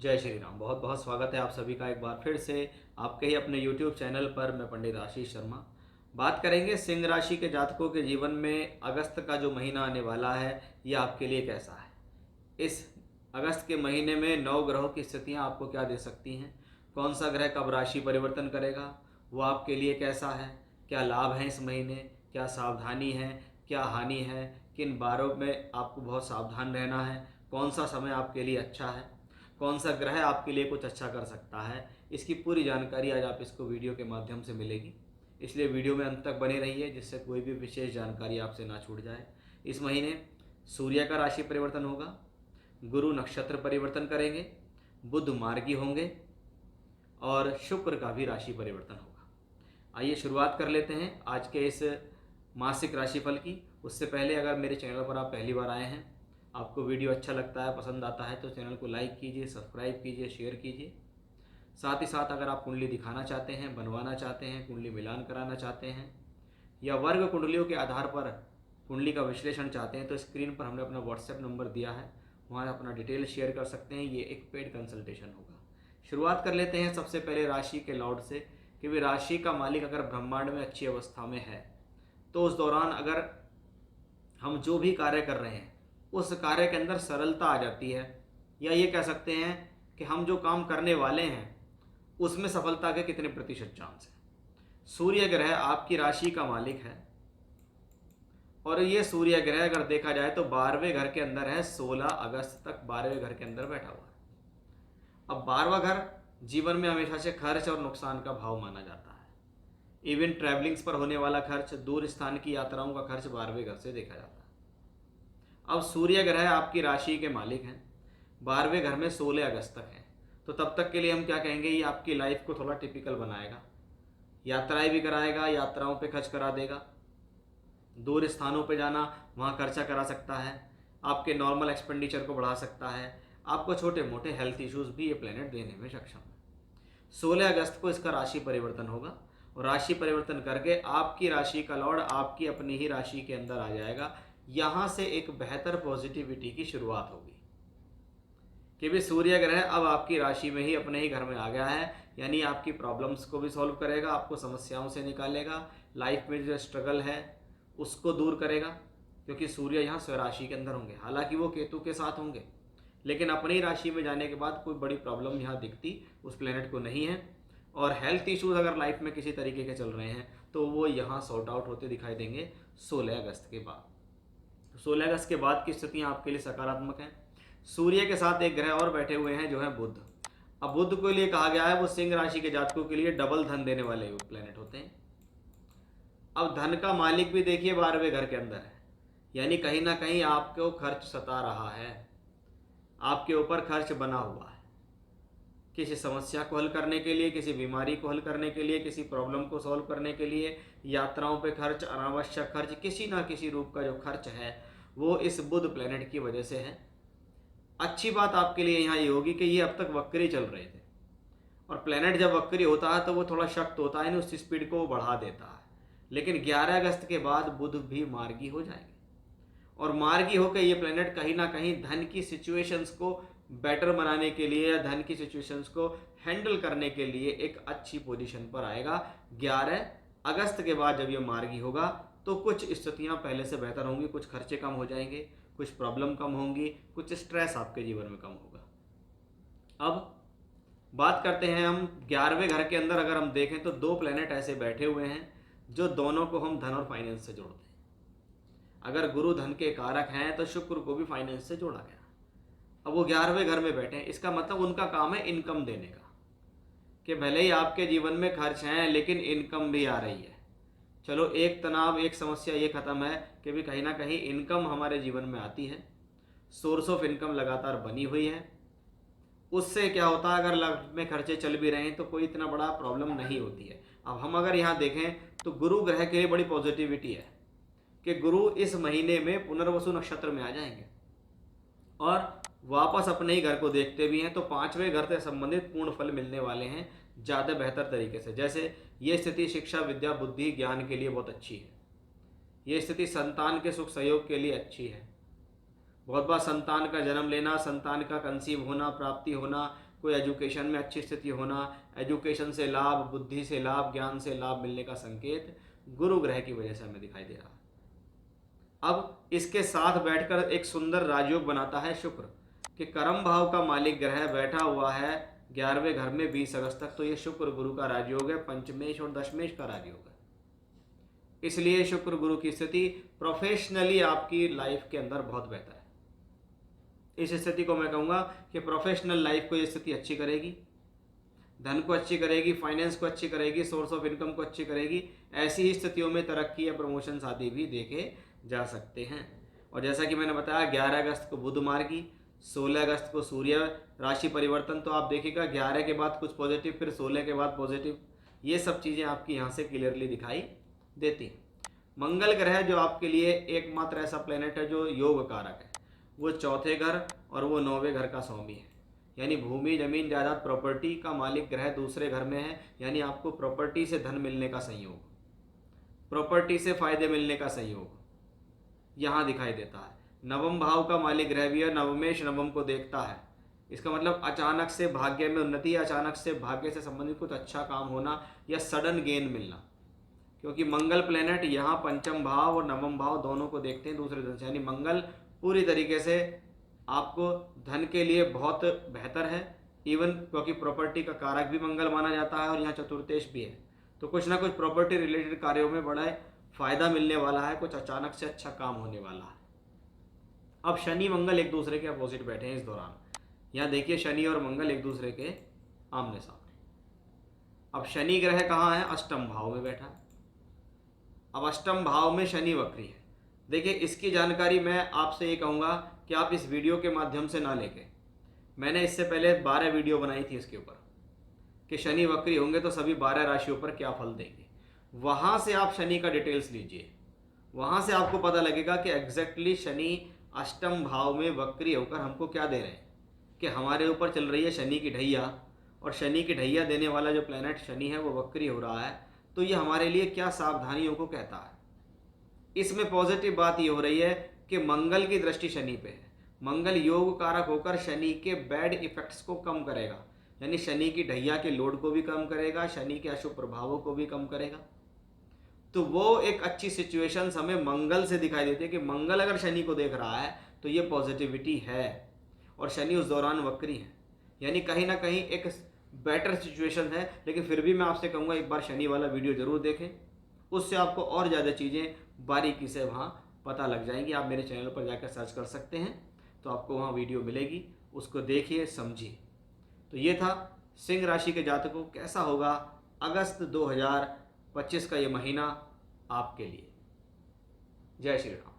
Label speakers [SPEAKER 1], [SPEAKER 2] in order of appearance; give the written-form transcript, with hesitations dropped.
[SPEAKER 1] जय श्री राम। बहुत बहुत स्वागत है आप सभी का एक बार फिर से आपके ही अपने YouTube चैनल पर। मैं पंडित आशीष शर्मा। बात करेंगे सिंह राशि के जातकों के जीवन में अगस्त का जो महीना आने वाला है ये आपके लिए कैसा है। इस अगस्त के महीने में 9 ग्रहों की स्थितियां आपको क्या दे सकती हैं, कौन सा ग्रह कब राशि परिवर्तन करेगा, वो आपके लिए कैसा है, क्या लाभ है इस महीने, क्या सावधानी है, क्या हानि है, किन बारों में आपको बहुत सावधान रहना है, कौन सा समय आपके लिए अच्छा है, कौन सा ग्रह आपके लिए कुछ अच्छा कर सकता है, इसकी पूरी जानकारी आज आप इसको वीडियो के माध्यम से मिलेगी। इसलिए वीडियो में अंत तक बने रहिए जिससे कोई भी विशेष जानकारी आपसे ना छूट जाए। इस महीने सूर्य का राशि परिवर्तन होगा, गुरु नक्षत्र परिवर्तन करेंगे, बुध मार्गी होंगे और शुक्र का भी राशि परिवर्तन होगा। आइए शुरुआत कर लेते हैं आज के इस मासिक राशिफल की। उससे पहले अगर मेरे चैनल पर आप पहली बार आए हैं, आपको वीडियो अच्छा लगता है, पसंद आता है, तो चैनल को लाइक कीजिए, सब्सक्राइब कीजिए, शेयर कीजिए। साथ ही साथ अगर आप कुंडली दिखाना चाहते हैं, बनवाना चाहते हैं, कुंडली मिलान कराना चाहते हैं या वर्ग कुंडलियों के आधार पर कुंडली का विश्लेषण चाहते हैं तो स्क्रीन पर हमने अपना व्हाट्सएप नंबर दिया है, वहाँ अपना डिटेल शेयर कर सकते हैं। ये एक पेड कंसल्टेशन होगा। शुरुआत कर लेते हैं सबसे पहले राशि के लॉर्ड से कि वे राशि का मालिक अगर ब्रह्मांड में अच्छी अवस्था में है तो उस दौरान अगर हम जो भी कार्य कर रहे हैं उस कार्य के अंदर सरलता आ जाती है, या ये कह सकते हैं कि हम जो काम करने वाले हैं उसमें सफलता के कितने प्रतिशत चांस है। सूर्य ग्रह आपकी राशि का मालिक है और ये सूर्य ग्रह अगर देखा जाए तो 12वें घर के अंदर है। 16 अगस्त तक 12वें घर के अंदर बैठा हुआ है। अब 12वां घर जीवन में हमेशा से खर्च और नुकसान का भाव माना जाता है। इवन ट्रैवलिंग्स पर होने वाला खर्च, दूर स्थान की यात्राओं का खर्च 12वें घर से देखा जाता है। अब सूर्य ग्रह आपकी राशि के मालिक हैं, 12वें घर में 16 अगस्त तक हैं, तो तब तक के लिए हम क्या कहेंगे, ये आपकी लाइफ को थोड़ा टिपिकल बनाएगा, यात्राएं भी कराएगा, यात्राओं पे खर्च करा देगा, दूर स्थानों पे जाना वहाँ खर्चा करा सकता है, आपके नॉर्मल एक्सपेंडिचर को बढ़ा सकता है, आपको छोटे मोटे हेल्थ इश्यूज भी ये प्लेनेट देने में सक्षम है। 16 अगस्त को इसका राशि परिवर्तन होगा और राशि परिवर्तन करके आपकी राशि का लॉर्ड आपकी अपनी ही राशि के अंदर आ जाएगा। यहाँ से एक बेहतर पॉजिटिविटी की शुरुआत होगी कि भी सूर्य ग्रह अब आपकी राशि में ही अपने ही घर में आ गया है, यानी आपकी प्रॉब्लम्स को भी सॉल्व करेगा, आपको समस्याओं से निकालेगा, लाइफ में जो स्ट्रगल है उसको दूर करेगा, क्योंकि सूर्य यहाँ स्वराशि के अंदर होंगे। हालांकि वो केतु के साथ होंगे, लेकिन अपनी राशि में जाने के बाद कोई बड़ी प्रॉब्लम यहाँ दिखती उस प्लेनेट को नहीं है। और हेल्थ इश्यूज अगर लाइफ में किसी तरीके के चल रहे हैं तो वो यहाँ सॉर्ट आउट होते दिखाई देंगे 16 अगस्त के बाद। 16 अगस्त के बाद की स्थितियाँ आपके लिए सकारात्मक हैं। सूर्य के साथ एक ग्रह और बैठे हुए हैं जो है बुध। अब बुध के लिए कहा गया है वो सिंह राशि के जातकों के लिए डबल धन देने वाले प्लेनेट होते हैं। अब धन का मालिक भी देखिए 12वें घर के अंदर है, यानी कहीं ना कहीं आपको खर्च सता रहा है, आपके ऊपर खर्च बना हुआ है। किसी समस्या को हल करने के लिए, किसी बीमारी को हल करने के लिए, किसी प्रॉब्लम को सॉल्व करने के लिए, यात्राओं पे खर्च, अनावश्यक खर्च, किसी ना किसी रूप का जो खर्च है वो इस बुध प्लेनेट की वजह से है। अच्छी बात आपके लिए यहाँ ये होगी कि ये अब तक वक्री चल रहे थे और प्लेनेट जब वक्री होता है तो वो थोड़ा शक्त होता है, उस स्पीड को वो बढ़ा देता है। लेकिन 11 अगस्त के बाद बुध भी मार्गी हो जाएंगे और मार्गी होकर ये प्लेनेट कहीं ना कहीं धन की सिचुएशंस को बेटर बनाने के लिए या धन की सिचुएशंस को हैंडल करने के लिए एक अच्छी पोजीशन पर आएगा। 11 अगस्त के बाद जब ये मार्गी होगा तो कुछ स्थितियां पहले से बेहतर होंगी, कुछ खर्चे कम हो जाएंगे, कुछ प्रॉब्लम कम होंगी, कुछ स्ट्रेस आपके जीवन में कम होगा। अब बात करते हैं हम 11वें घर के अंदर अगर हम देखें तो 2 प्लेनेट ऐसे बैठे हुए हैं जो दोनों को हम धन और फाइनेंस से जोड़ते हैं। अगर गुरु धन के कारक हैं तो शुक्र को भी फाइनेंस से जोड़ा गया। अब वो 11वें घर में बैठे हैं, इसका मतलब उनका काम है इनकम देने का, कि भले ही आपके जीवन में खर्च हैं लेकिन इनकम भी आ रही है। चलो एक तनाव, एक समस्या ये खत्म है कि भी कहीं ना कहीं इनकम हमारे जीवन में आती है, सोर्स ऑफ इनकम लगातार बनी हुई है। उससे क्या होता है, अगर लाइफ में खर्चे चल भी रहे हैं तो कोई इतना बड़ा प्रॉब्लम नहीं होती है। अब हम अगर यहाँ देखें तो गुरु ग्रह के लिए बड़ी पॉजिटिविटी है कि गुरु इस महीने में पुनर्वसु नक्षत्र में आ जाएंगे और वापस अपने ही घर को देखते भी हैं, तो 5वें घर से संबंधित पूर्ण फल मिलने वाले हैं ज़्यादा बेहतर तरीके से। जैसे ये स्थिति शिक्षा, विद्या, बुद्धि, ज्ञान के लिए बहुत अच्छी है। ये स्थिति संतान के सुख सहयोग के लिए अच्छी है। बहुत बार संतान का जन्म लेना, संतान का कंसीव होना, प्राप्ति होना, कोई एजुकेशन में अच्छी स्थिति होना, एजुकेशन से लाभ, बुद्धि से लाभ, ज्ञान से लाभ मिलने का संकेत गुरु ग्रह की वजह से हमें दिखाई दे रहा है। अब इसके साथ बैठकर एक सुंदर राजयोग बनाता है शुक्र, कि कर्म भाव का मालिक ग्रह बैठा हुआ है 11वें घर में 20 अगस्त तक। तो ये शुक्र गुरु का राजयोग है, पंचमेश और दशमेश का राजयोग है। इसलिए शुक्र गुरु की स्थिति प्रोफेशनली आपकी लाइफ के अंदर बहुत बेहतर है। इस स्थिति को मैं कहूँगा कि प्रोफेशनल लाइफ को ये स्थिति अच्छी करेगी, धन को अच्छी करेगी, फाइनेंस को अच्छी करेगी, सोर्स ऑफ इनकम को अच्छी करेगी। ऐसी ही स्थितियों में तरक्की या प्रमोशन आदि भी देखे जा सकते हैं। और जैसा कि मैंने बताया 11 अगस्त को बुध मार्गी, 16 अगस्त को सूर्य राशि परिवर्तन। तो आप देखिएगा 11 के बाद कुछ पॉजिटिव, फिर 16 के बाद पॉजिटिव, ये सब चीज़ें आपकी यहाँ से क्लियरली दिखाई देती हैं। मंगल ग्रह जो आपके लिए एकमात्र ऐसा प्लेनेट है जो योग कारक है, वो चौथे घर और वो 9वें घर का स्वामी है। यानी भूमि, जमीन, जायदाद, प्रॉपर्टी का मालिक ग्रह दूसरे घर में है। यानी आपको प्रॉपर्टी से धन मिलने का संयोग, प्रॉपर्टी से फायदे मिलने का संयोग यहाँ दिखाई देता है। नवम भाव का मालिक ग्रह भी है, नवमेश नवम को देखता है। इसका मतलब अचानक से भाग्य में उन्नति, अचानक से भाग्य से संबंधित कुछ अच्छा काम होना या सडन गेन मिलना, क्योंकि मंगल प्लेनेट यहाँ पंचम भाव और नवम भाव दोनों को देखते हैं दूसरे धन से। यानी मंगल पूरी तरीके से आपको धन के लिए बहुत बेहतर है। इवन क्योंकि प्रॉपर्टी का कारक भी मंगल माना जाता है और यहाँ चतुर्थेश भी है, तो कुछ ना कुछ प्रॉपर्टी रिलेटेड कार्यों में बड़ा फायदा मिलने वाला है, कुछ अचानक से अच्छा काम होने वाला है। अब शनि मंगल एक दूसरे के अपोजिट बैठे हैं इस दौरान। यहाँ देखिए शनि और मंगल एक दूसरे के आमने सामने। अब शनि ग्रह कहाँ है? अष्टम भाव में बैठा है। अब अष्टम भाव में शनि वक्री है। देखिए इसकी जानकारी मैं आपसे ये कहूँगा कि आप इस वीडियो के माध्यम से ना लेके, मैंने इससे पहले 12 वीडियो बनाई थी इसके ऊपर कि शनि वक्री होंगे तो सभी 12 राशियों पर क्या फल देंगे। वहाँ से आप शनि का डिटेल्स लीजिए, वहाँ से आपको पता लगेगा कि एग्जैक्टली शनि अष्टम भाव में वक्री होकर हमको क्या दे रहे हैं, कि हमारे ऊपर चल रही है शनि की ढैया, और शनि की ढैया देने वाला जो प्लैनेट शनि है वो वक्री हो रहा है। तो ये हमारे लिए क्या सावधानियों को कहता है। इसमें पॉजिटिव बात ये हो रही है कि मंगल की दृष्टि शनि पे है। मंगल योग कारक होकर शनि के बैड इफेक्ट्स को कम करेगा, यानी शनि की ढैया के लोड को भी कम करेगा, शनि के अशुभ प्रभावों को भी कम करेगा। तो वो एक अच्छी सिचुएशन हमें मंगल से दिखाई देती है कि मंगल अगर शनि को देख रहा है तो ये पॉजिटिविटी है, और शनि उस दौरान वक्री है, यानी कहीं ना कहीं एक बेटर सिचुएशन है। लेकिन फिर भी मैं आपसे कहूँगा एक बार शनि वाला वीडियो ज़रूर देखें, उससे आपको और ज़्यादा चीज़ें बारीकी से वहाँ पता लग जाएंगी। आप मेरे चैनल पर जाकर सर्च कर सकते हैं, तो आपको वहाँ वीडियो मिलेगी, उसको देखिए, समझिए। तो ये था सिंह राशि के जातकों कैसा होगा अगस्त 2025 का ये महीना आपके लिए। जय श्री राम।